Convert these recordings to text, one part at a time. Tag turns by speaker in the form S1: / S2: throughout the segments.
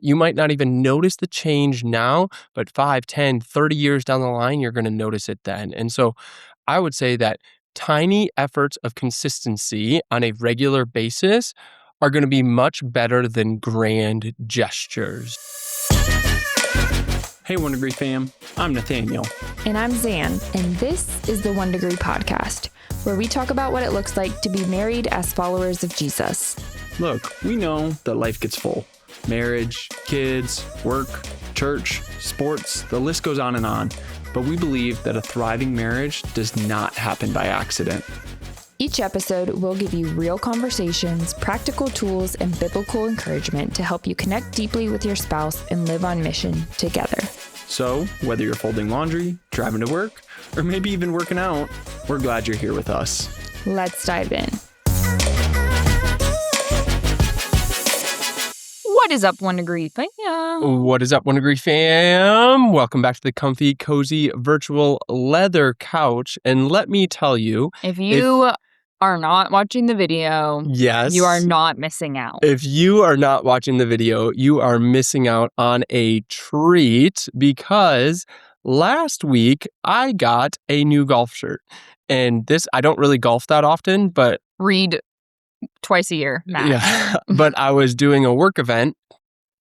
S1: You might not even notice the change now, but 5, 10, 30 years down the line, you're going to notice it then. And so I would say that tiny efforts of consistency on a regular basis are going to be much better than grand gestures.
S2: Hey, 1 Degree fam, I'm Nathaniel.
S3: And I'm Zan, and this is the 1 Degree Podcast, where we talk about what it looks like to be married as followers of Jesus.
S2: Look, we know that life gets full. Marriage, kids, work, church, sports, the list goes on and on. But we believe that a thriving marriage does not happen by accident.
S3: Each episode will give you real conversations, practical tools, and biblical encouragement to help you connect deeply with your spouse and live on mission together.
S2: So, whether you're folding laundry, driving to work, or maybe even working out, we're glad you're here with us.
S3: Let's dive in. What is up, 1 Degree fam?
S1: What is up, 1 Degree fam? Welcome back to the comfy, cozy, virtual leather couch. And let me tell you,
S3: If you are not watching the video,
S1: yes,
S3: you are not missing out.
S1: If you are not watching the video, you are missing out on a treat because last week I got a new golf shirt. And this, I don't really golf that often, but
S3: Read twice a year, max.
S1: Yeah, but I was doing a work event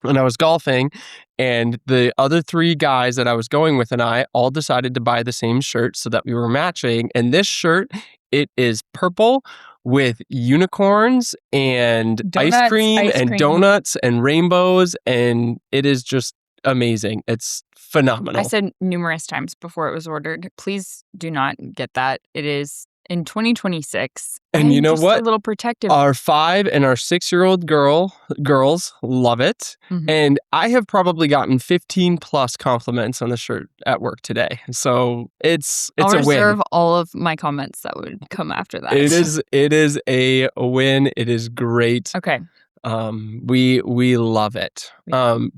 S1: and I was golfing, and the other 3 guys that I was going with and I all decided to buy the same shirt so that we were matching. And this shirt, it is purple with unicorns and ice cream and donuts and rainbows, and it is just amazing. It's phenomenal.
S3: I said numerous times before it was ordered, please do not get that. It is in 2026.
S1: And you know
S3: just
S1: what?
S3: A little protective.
S1: Our 5 and our 6-year-old girls love it.
S3: Mm-hmm.
S1: And I have probably gotten 15 plus compliments on the shirt at work today. So it's
S3: I'll
S1: a win.
S3: reserve all of my comments that would come after that.
S1: It is a win. It is great.
S3: Okay.
S1: We love it.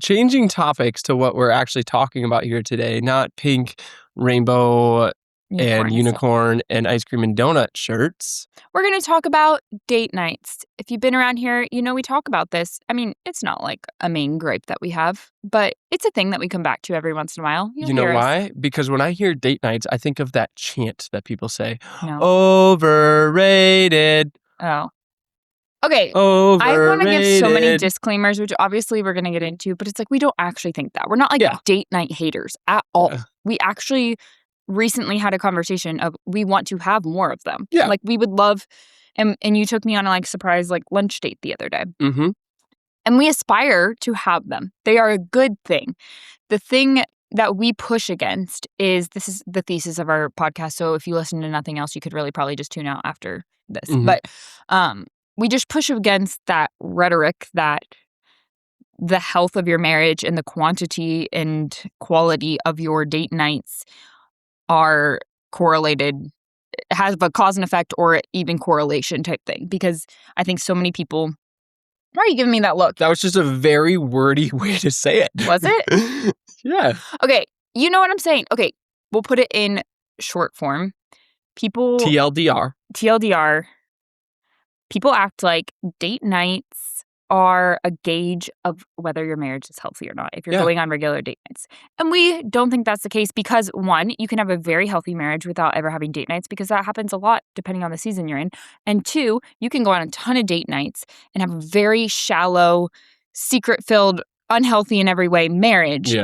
S1: Changing topics to what we're actually talking about here today, not pink, rainbow, and unicorn and ice cream and donut shirts.
S3: We're going to talk about date nights. If you've been around here, you know we talk about this. I mean, it's not like a main gripe that we have, but it's a thing that we come back to every once in a while.
S1: You know why? Because when I hear date nights, I think of that chant that people say,
S3: No.
S1: Overrated.
S3: Oh. Okay.
S1: Overrated.
S3: I want to give so many disclaimers, which obviously we're going to get into, but it's like we don't actually think that. We're not like date night haters at all.
S1: Yeah.
S3: We actually recently had a conversation of we want to have more of them.
S1: Yeah.
S3: Like we would love, and you took me on a like surprise like lunch date the other day.
S1: Mm-hmm.
S3: And we aspire to have them. They are a good thing. The thing that we push against is, this is the thesis of our podcast. So if you listen to nothing else, you could really probably just tune out after this.
S1: Mm-hmm.
S3: But we just push against that rhetoric that the health of your marriage and the quantity and quality of your date nights are correlated, has a cause and effect or even correlation type thing. Because I think so many people, why are you giving me that look?
S1: That was just a very wordy way to say it.
S3: Was it?
S1: Yeah.
S3: Okay, you know what I'm saying. Okay, we'll put it in short form. People...
S1: TLDR.
S3: People act like date nights are a gauge of whether your marriage is healthy or not, if you're going on regular date nights. And we don't think that's the case because, 1, you can have a very healthy marriage without ever having date nights because that happens a lot depending on the season you're in. And 2, you can go on a ton of date nights and have a very shallow, secret-filled, unhealthy in every way marriage,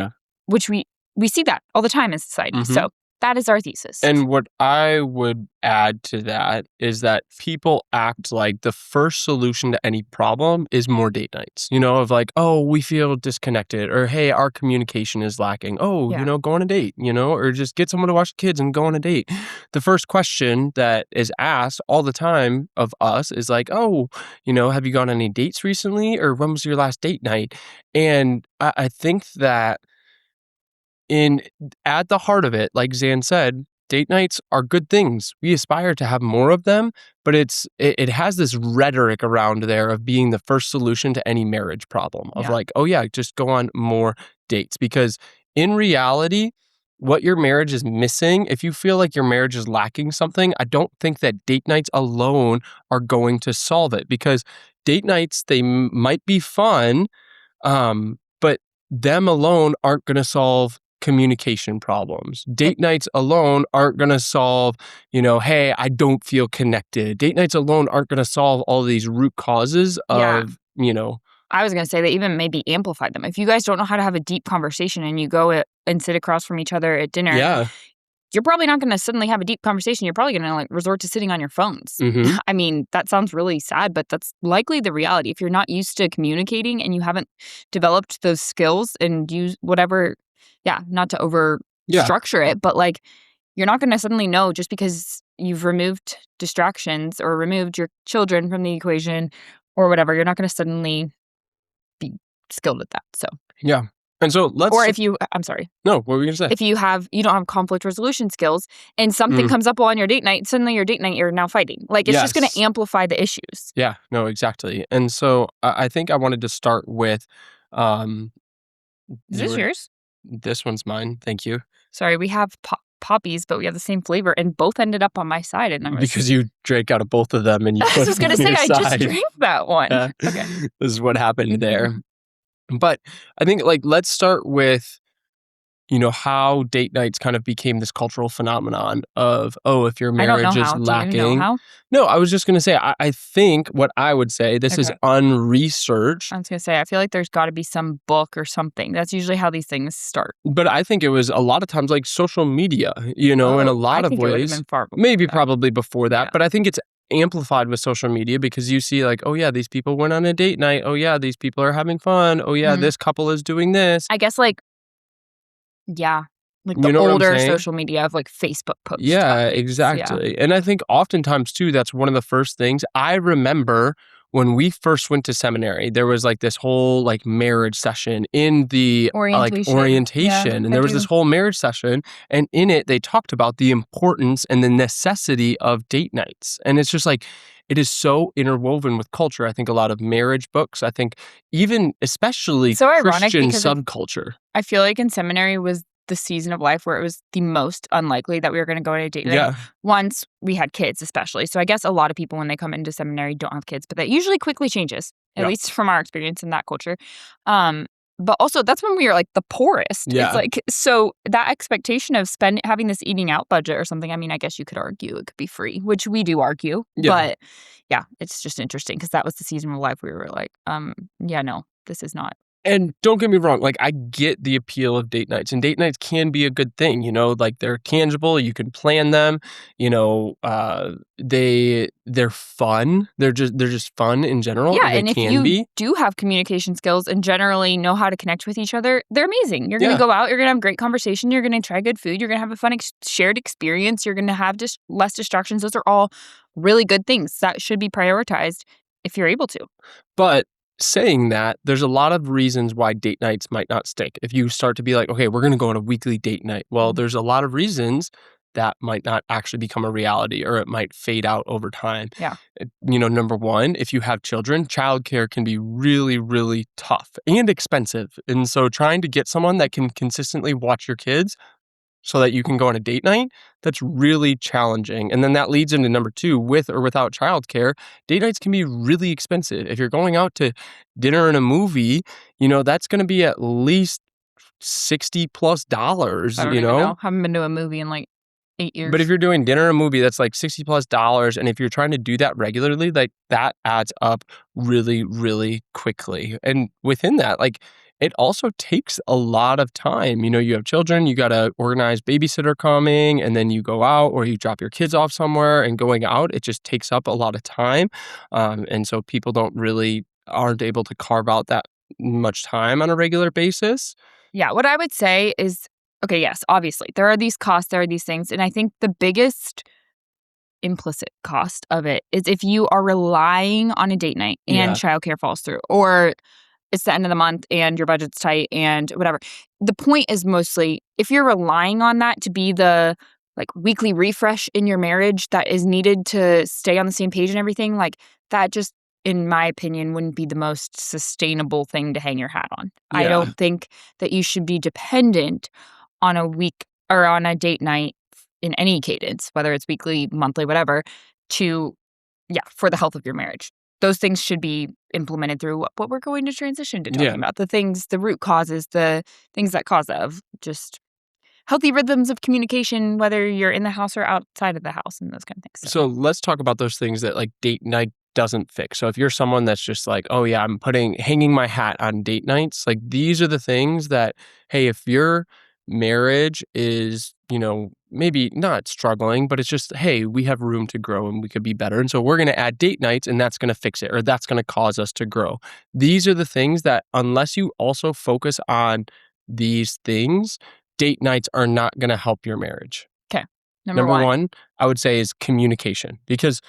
S3: which we see that all the time in society.
S1: Mm-hmm.
S3: So that is our thesis.
S1: And what I would add to that is that people act like the first solution to any problem is more date nights. You know, of like, oh, we feel disconnected, or hey, our communication is lacking. Oh, you know, go on a date, you know, or just get someone to watch the kids and go on a date. The first question that is asked all the time of us is like, oh, you know, have you gone on any dates recently? Or when was your last date night? And I think that at the heart of it, like Zan said, date nights are good things. We aspire to have more of them, but it has this rhetoric around there of being the first solution to any marriage problem of like, oh yeah, just go on more dates. Because in reality, what your marriage is missing, if you feel like your marriage is lacking something, I don't think that date nights alone are going to solve it. Because date nights, they might be fun, but them alone aren't going to solve communication problems. Date nights alone aren't going to solve, hey, I don't feel connected. Date nights alone aren't going to solve all these root causes of,
S3: I was going to say they even maybe amplify them. If you guys don't know how to have a deep conversation and you go and sit across from each other at dinner, you're probably not going to suddenly have a deep conversation. You're probably going to resort to sitting on your phones.
S1: Mm-hmm.
S3: I mean, that sounds really sad, but that's likely the reality. If you're not used to communicating and you haven't developed those skills and use whatever, not to over structure it, but you're not going to suddenly know just because you've removed distractions or removed your children from the equation or whatever. You're not going to suddenly be skilled at that. So
S1: And so
S3: I'm sorry.
S1: No, what were we going to say?
S3: If you don't have conflict resolution skills and something comes up on your date night, suddenly your date night, you're now fighting. It's just going to amplify the issues.
S1: Yeah, no, exactly. And so I think I wanted to start with,
S3: is this yours?
S1: This one's mine. Thank you.
S3: Sorry, we have poppies, but we have the same flavor and both ended up on my side. And
S1: because you drank out of both of them and you
S3: I was going to say, I just drank that one. Okay.
S1: This is what happened there. But I think let's start with, how date nights kind of became this cultural phenomenon of, if your marriage is lacking.
S3: Do you know how?
S1: No, I was just going to say, I think what I would say, this is unresearched.
S3: I was going to say, I feel like there's got to be some book or something. That's usually how these things start.
S1: But I think it was a lot of times social media, in a lot of ways. Maybe probably before that. Yeah. But I think it's amplified with social media because you see these people went on a date night. Oh yeah, these people are having fun. Oh yeah, this couple is doing this.
S3: I guess the older social media of Facebook posts.
S1: Yeah, exactly. Yeah. And I think oftentimes too, that's one of the first things I remember when we first went to seminary. There was this whole marriage session in the orientation. And there was this whole marriage session, and in it they talked about the importance and the necessity of date nights. And it's just it is so interwoven with culture. I think a lot of marriage books, I think even especially Christian subculture.
S3: I feel like in seminary was the season of life where it was the most unlikely that we were going to go on a date night once we had kids, especially. So I guess a lot of people when they come into seminary don't have kids, but that usually quickly changes, at least from our experience in that culture. But also that's when we were the poorest.
S1: Yeah.
S3: It's so that expectation of having this eating out budget or something, I mean, I guess you could argue it could be free, which we do argue. Yeah. But it's just interesting because that was the season of life we were no, this is not.
S1: And don't get me wrong, I get the appeal of date nights, and date nights can be a good thing, they're tangible, you can plan them, they're fun, they're just fun in general.
S3: Yeah, and if you do have communication skills and generally know how to connect with each other, they're amazing. You're going to go out, you're going to have great conversation, you're going to try good food, you're going to have a fun shared experience, you're going to have just less distractions. Those are all really good things that should be prioritized if you're able to.
S1: But saying that, there's a lot of reasons why date nights might not stick. If you start to be okay, we're going to go on a weekly date night. Well, there's a lot of reasons that might not actually become a reality, or it might fade out over time.
S3: Yeah.
S1: Number one, if you have children, childcare can be really, really tough and expensive. And so trying to get someone that can consistently watch your kids so that you can go on a date night, that's really challenging. And then that leads into number two, with or without childcare, date nights can be really expensive. If you're going out to dinner and a movie, that's going to be at least $60+
S3: I don't even know. Haven't been to a movie in 8 years.
S1: But if you're doing dinner and a movie, that's $60+. And if you're trying to do that regularly, that adds up really, really quickly. And within that, it also takes a lot of time. You have children, you got to organize babysitter coming, and then you go out or you drop your kids off somewhere, and going out, it just takes up a lot of time. And so people aren't able to carve out that much time on a regular basis.
S3: Yeah, what I would say is, okay, yes, obviously, there are these costs, there are these things, and I think the biggest implicit cost of it is if you are relying on a date night and childcare falls through, or it's the end of the month and your budget's tight and whatever. The point is mostly if you're relying on that to be the weekly refresh in your marriage that is needed to stay on the same page and everything, that just, in my opinion, wouldn't be the most sustainable thing to hang your hat on. Yeah. I don't think that you should be dependent on a week or on a date night in any cadence, whether it's weekly, monthly, whatever, for the health of your marriage. those things should be implemented through what we're going to transition to
S1: Yeah.
S3: talking about. The root causes, the things that cause it, of just healthy rhythms of communication, whether you're in the house or outside of the house and those kind of things.
S1: So let's talk about those things that like date night doesn't fix. So if you're someone that's just like, oh yeah, I'm hanging my hat on date nights, like these are the things that, hey, if your marriage is, maybe not struggling, but it's just, hey, we have room to grow and we could be better. And so we're going to add date nights and that's going to fix it or that's going to cause us to grow. These are the things that unless you also focus on these things, date nights are not going to help your marriage.
S3: Okay. Number
S1: Number
S3: one.
S1: one, I would say is communication because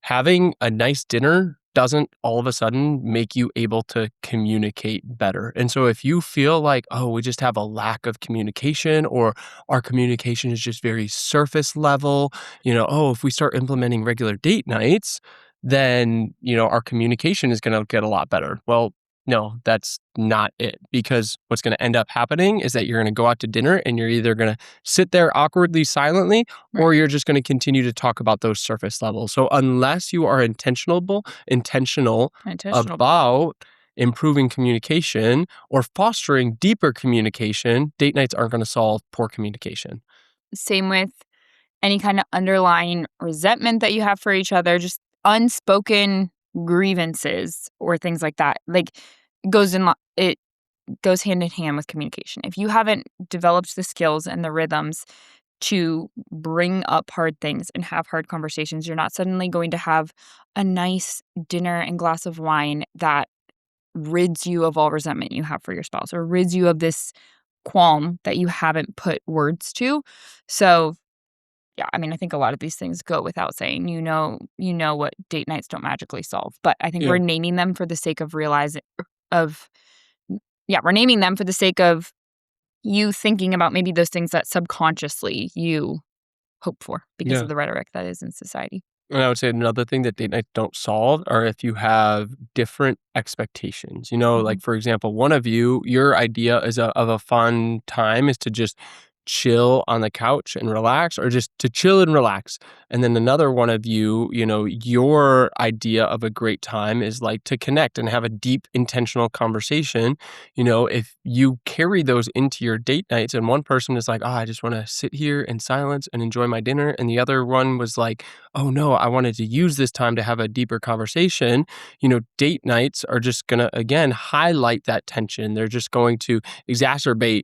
S1: having a nice dinner doesn't all of a sudden make you able to communicate better. And so if you feel like, oh, we just have a lack of communication or our communication is just very surface level, oh, if we start implementing regular date nights, then, our communication is going to get a lot better. Well, no, that's not it because what's going to end up happening is that you're going to go out to dinner and you're either going to sit there awkwardly silently or you're just going to continue to talk about those surface levels. So unless you are intentional about improving communication or fostering deeper communication, date nights aren't going to solve poor communication.
S3: Same with any kind of underlying resentment that you have for each other, just unspoken grievances or things like that. Like it goes hand in hand with communication. If you haven't developed the skills and the rhythms to bring up hard things and have hard conversations, you're not suddenly going to have a nice dinner and glass of wine that rids you of all resentment you have for your spouse or rids you of this qualm that you haven't put words to. So yeah, I mean, I think a lot of these things go without saying. You know what date nights don't magically solve, but I think we're naming them for the sake of we're naming them for the sake of you thinking about maybe those things that subconsciously you hope for because of the rhetoric that is in society.
S1: And I would say another thing that date nights don't solve are if you have different expectations. Like for example, one of your idea of a fun time is to just chill on the couch and relax or just to chill and relax. And then another one of your idea of a great time is like to connect and have a deep intentional conversation. If you carry those into your date nights and one person is like, oh, I just want to sit here in silence and enjoy my dinner. And the other one was like, oh no, I wanted to use this time to have a deeper conversation. Date nights are just going to, again, highlight that tension. They're just going to exacerbate,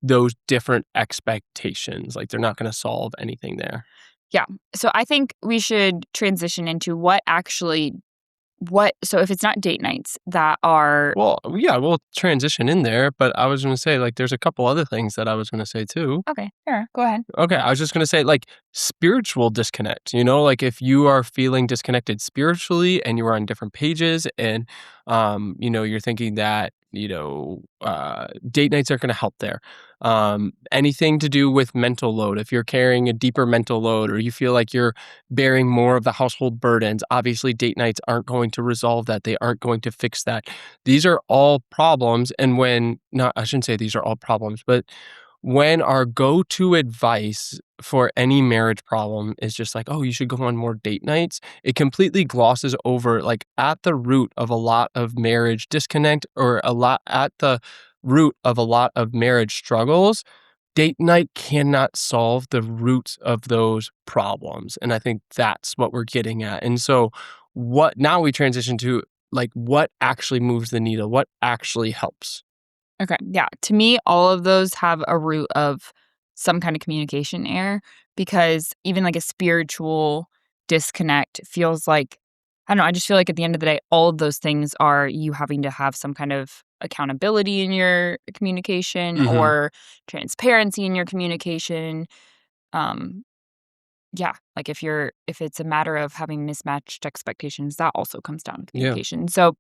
S1: those different expectations. Like they're not going to solve anything there.
S3: Yeah. So I think we should transition into so if it's not date nights that are...
S1: Well, yeah, we'll transition in there, but I was going to say like there's a couple other things that I was going to say too.
S3: Okay, sure. Go ahead.
S1: Okay, I was just going to say like spiritual disconnect, like if you are feeling disconnected spiritually and you are on different pages and, you're thinking that, date nights are going to help there. Anything to do with mental load, if you're carrying a deeper mental load or you feel like you're bearing more of the household burdens, obviously date nights aren't going to resolve that. They aren't going to fix that. These are all problems. And I shouldn't say these are all problems, but when our go-to advice for any marriage problem is just like, oh, you should go on more date nights, it completely glosses over like at the root of a lot of marriage disconnect or at the root of a lot of marriage struggles. Date night cannot solve the roots of those problems. And I think that's what we're getting at. And so now we transition to like what actually moves the needle, what actually helps.
S3: Okay. Yeah. To me, all of those have a root of some kind of communication error because even like a spiritual disconnect feels like, I don't know, I just feel like at the end of the day, all of those things are you having to have some kind of accountability in your communication or transparency in your communication. Yeah, like if it's a matter of having mismatched expectations, that also comes down to communication. So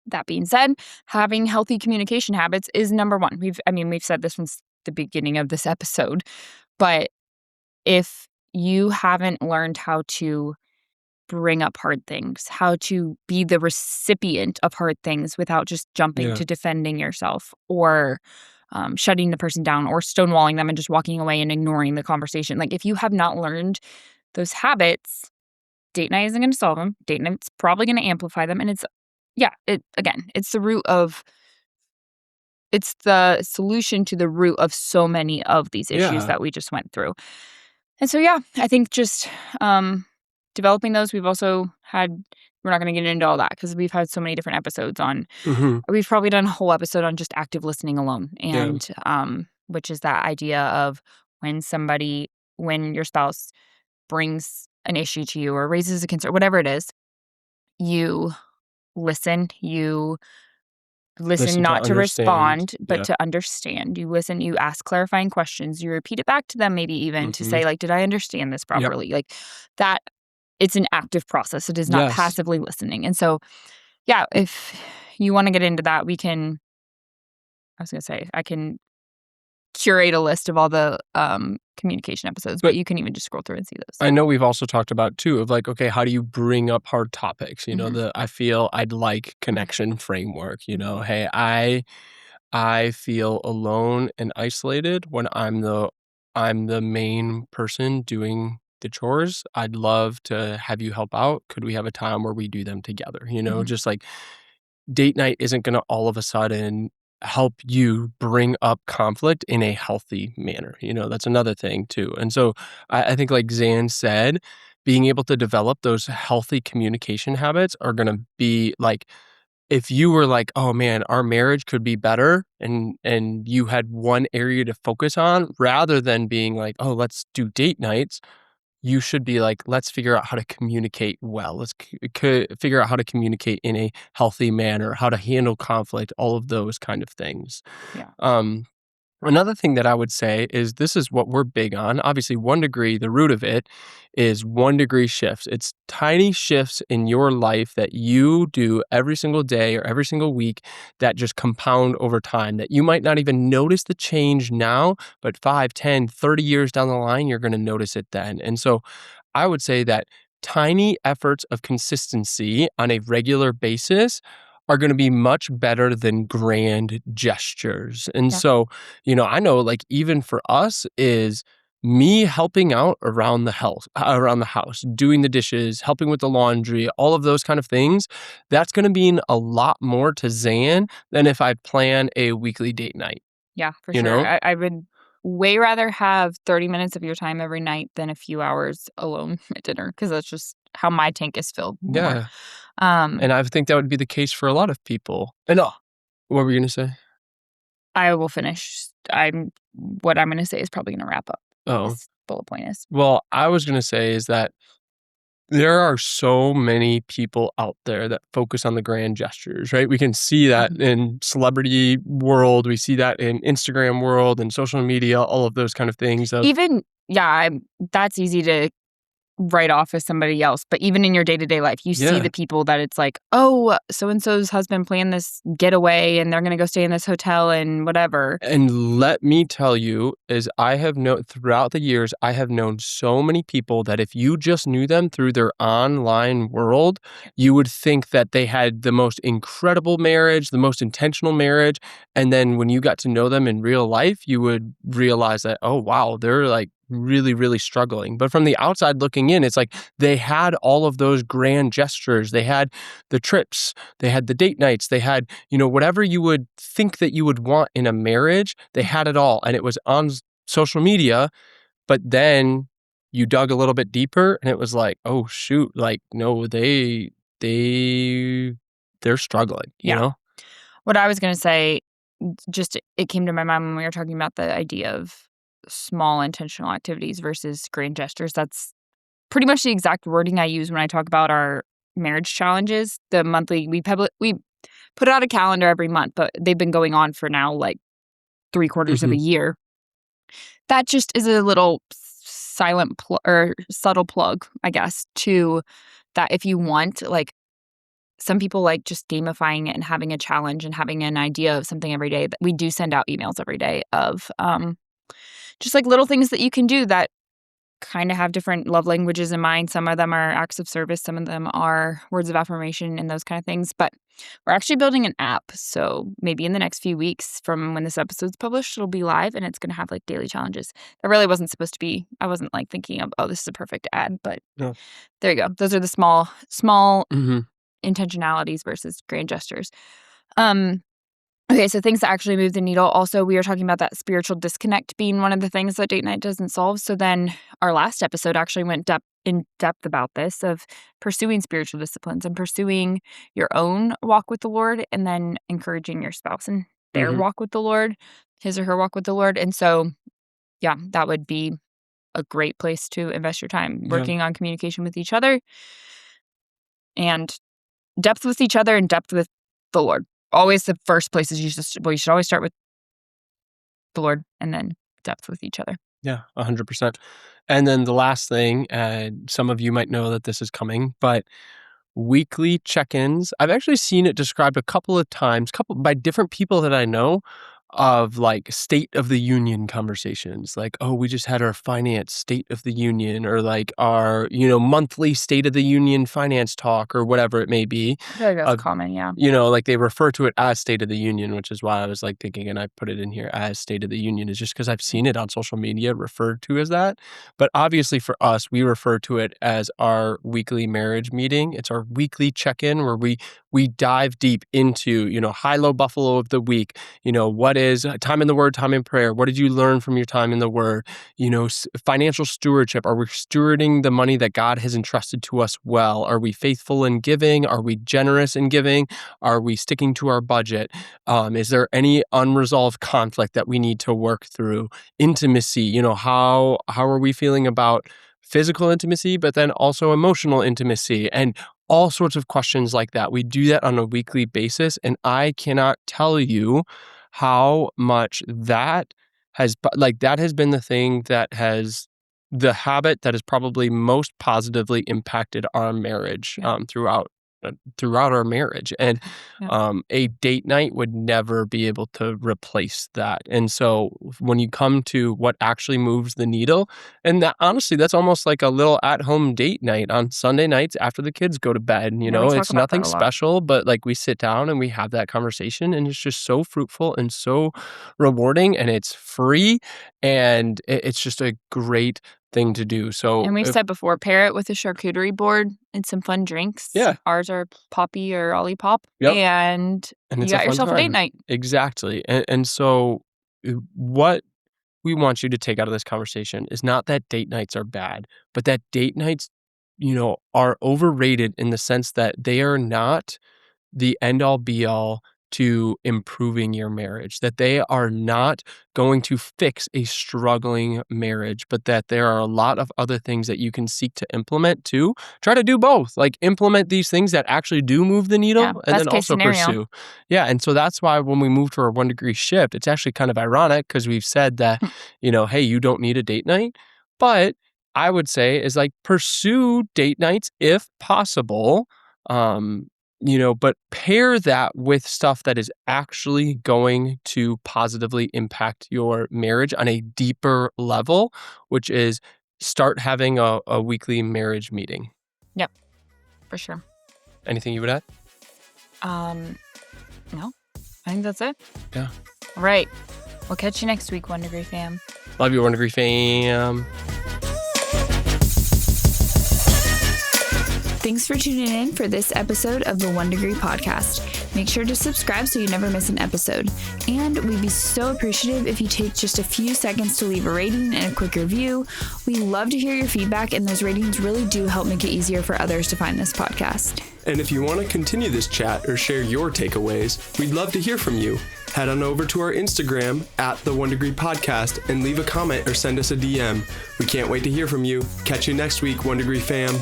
S3: that being said, having healthy communication habits is number one. We've said this since the beginning of this episode, but if you haven't learned how to bring up hard things, how to be the recipient of hard things without just jumping to defending yourself or shutting the person down or stonewalling them and just walking away and ignoring the conversation. Like if you have not learned those habits, date night isn't going to solve them. Date night's probably going to amplify them. And it's the solution to the root of so many of these issues
S1: Yeah.
S3: that we just went through. And so, I think just developing those, we've also had, we're not going to get into all that because we've had so many different episodes on,
S1: Mhm.
S3: we've probably done a whole episode on just active listening alone.
S1: Yeah.
S3: And which is that idea of when your spouse brings an issue to you or raises a concern, whatever it is, you listen,
S1: Listen to
S3: not to
S1: understand.
S3: respond, but
S1: Yeah.
S3: to understand. You listen, you ask clarifying questions, you repeat it back to them, maybe even to
S1: Mhm.
S3: say, like, did I understand this
S1: Yep.
S3: properly? Like that, it's an active process. It is not
S1: Yes.
S3: passively listening. And so, if you want to get into that, I can curate a list of all the communication episodes, but
S1: But
S3: you can even just scroll through and see those.
S1: I know we've also talked about too of like, okay, how do you bring up hard topics?
S3: Mhm.
S1: I feel I'd like connection framework, hey, I feel alone and isolated when I'm the main person doing the chores. I'd love to have you help out. Could we have a time where we do them together?
S3: Mhm.
S1: Just like date night isn't going to all of a sudden help you bring up conflict in a healthy manner. That's another thing too. And so I think, like Zan said, being able to develop those healthy communication habits are going to be like, if you were like, oh man, our marriage could be better, and you had one area to focus on rather than being like, oh, let's do date nights, you should be like, let's figure out how to communicate well. Let's figure out how to communicate in a healthy manner, how to handle conflict, all of those kind of things.
S3: Yeah.
S1: Um, Another thing that I would say is this is what we're big on. Obviously, 1 degree, the root of it is 1 degree shifts. It's tiny shifts in your life that you do every single day or every single week that just compound over time, that you might not even notice the change now, but 5, 10, 30 years down the line, you're going to notice it then. And so I would say that tiny efforts of consistency on a regular basis are going to be much better than grand gestures. And
S3: Yeah.
S1: so, I know like even for us is me helping out around the house, doing the dishes, helping with the laundry, all of those kind of things. That's going to mean a lot more to Zan than if I plan a weekly date night,
S3: Yeah, for
S1: you
S3: sure.
S1: know?
S3: I would way rather have 30 minutes of your time every night than a few hours alone at dinner because that's just how my tank is filled more.
S1: Yeah.
S3: Um,
S1: And I think that would be the case for a lot of people. And what were you going to say?
S3: I will finish. What I'm going to say is probably going to wrap up
S1: Oh,
S3: this bullet point is.
S1: well, I was going to say is that there are so many people out there that focus on the grand gestures, right? We can see that
S3: Mhm.
S1: in celebrity world, we see that in Instagram world and social media, all of those kind of things of
S3: Even that's easy to write off as somebody else, but even in your day-to-day life, you see
S1: yeah.
S3: the people that it's like, "Oh, so and so's husband planned this getaway and they're going to go stay in this hotel and whatever."
S1: And let me tell you, is I have known throughout the years, I have known so many people that if you just knew them through their online world, you would think that they had the most incredible marriage, the most intentional marriage. And then when you got to know them in real life, you would realize that, oh, wow, they're like really, really struggling. But from the outside looking in, it's like they had all of those grand gestures. They had the trips, they had the date nights, they had whatever you would think that you would want in a marriage, they had it all. And it was on social media. But then you dug a little bit deeper and it was like, oh, shoot. Like, no, they're struggling,
S3: Yeah. What I was going to say, just it came to my mind when we were talking about the idea of small intentional activities versus grand gestures. That's pretty much the exact wording I use when I talk about our marriage challenges. The monthly, we put out a calendar every month, but they've been going on for now like 3/4 of a
S1: Mhm.
S3: year. That just is a little silent or subtle plug, I guess, to that if you want, like some people like just gamifying it and having a challenge and having an idea of something every day. That we do send out emails every day of just like little things that you can do that kind of have different love languages in mind. Some of them are acts of service. Some of them are words of affirmation and those kind of things. But we're actually building an app. So maybe in the next few weeks from when this episode's published, it'll be live and it's going to have like daily challenges. That really wasn't supposed to be, I wasn't like thinking of, oh, this is a perfect ad. But there you go. Those are the small intentionalities versus grand gestures. Okay, so things that actually move the needle. Also, we were talking about that spiritual disconnect being one of the things that date night doesn't solve. So then our last episode actually went in depth about this, of pursuing spiritual disciplines and pursuing your own walk with the Lord, and then encouraging your spouse in their walk with the Lord, his or her walk with the Lord. And so, yeah, that would be a great place to invest your time, working on communication with each other and depth with each other and depth with the Lord. Always the first places you should always start with the Lord and then depth with each other.
S1: Yeah, 100%. And then the last thing, some of you might know that this is coming, but weekly check-ins. I've actually seen it described a couple of times, by different people that I know, of like state of the union conversations. Like, oh, we just had our finance state of the union, or like our, monthly state of the union finance talk, or whatever it may be.
S3: I feel like that's common, yeah.
S1: Like they refer to it as state of the union, which is why I was like thinking, and I put it in here as state of the union, is just because I've seen it on social media referred to as that. But obviously for us, we refer to it as our weekly marriage meeting. It's our weekly check-in where we dive deep into, high-low buffalo of the week. What is time in the Word, time in prayer? What did you learn from your time in the Word? Financial stewardship. Are we stewarding the money that God has entrusted to us well? Are we faithful in giving? Are we generous in giving? Are we sticking to our budget? Is there any unresolved conflict that we need to work through? Intimacy. How are we feeling about physical intimacy, but then also emotional intimacy, and all sorts of questions like that. We do that on a weekly basis, and I cannot tell you how much that has been the thing that has the habit that has probably most positively impacted our marriage throughout our marriage. And a date night would never be able to replace that. And so when you come to what actually moves the needle, and that honestly, that's almost like a little at-home date night on Sunday nights after the kids go to bed. It's nothing special, but like we sit down and we have that conversation, and it's just so fruitful and so rewarding, and it's free, and it's just a great thing to do.
S3: And we've said before, pair it with a charcuterie board and some fun drinks.
S1: Yeah.
S3: Ours are Poppy or Olipop.
S1: Yep.
S3: And you got yourself a date night.
S1: Exactly. And so what we want you to take out of this conversation is not that date nights are bad, but that date nights, are overrated in the sense that they are not the end-all be-all to improving your marriage, that they are not going to fix a struggling marriage, but that there are a lot of other things that you can seek to implement too. Try to do both, like implement these things that actually do move the needle, and then also pursue. Yeah, and so that's why when we move to our 1 degree shift, it's actually kind of ironic because we've said that, hey, you don't need a date night, but I would say is like pursue date nights if possible. But pair that with stuff that is actually going to positively impact your marriage on a deeper level, which is start having a weekly marriage meeting.
S3: Yep, for sure.
S1: Anything you would add?
S3: No, I think that's it.
S1: Yeah.
S3: All right. We'll catch you next week, 1 Degree fam.
S1: Love you, 1 Degree fam.
S4: Thanks for tuning in for this episode of the 1 Degree Podcast. Make sure to subscribe so you never miss an episode. And we'd be so appreciative if you take just a few seconds to leave a rating and a quick review. We love to hear your feedback, and those ratings really do help make it easier for others to find this podcast.
S2: And if you want to continue this chat or share your takeaways, we'd love to hear from you. Head on over to our Instagram at the 1 Degree Podcast and leave a comment or send us a DM. We can't wait to hear from you. Catch you next week, 1 Degree fam.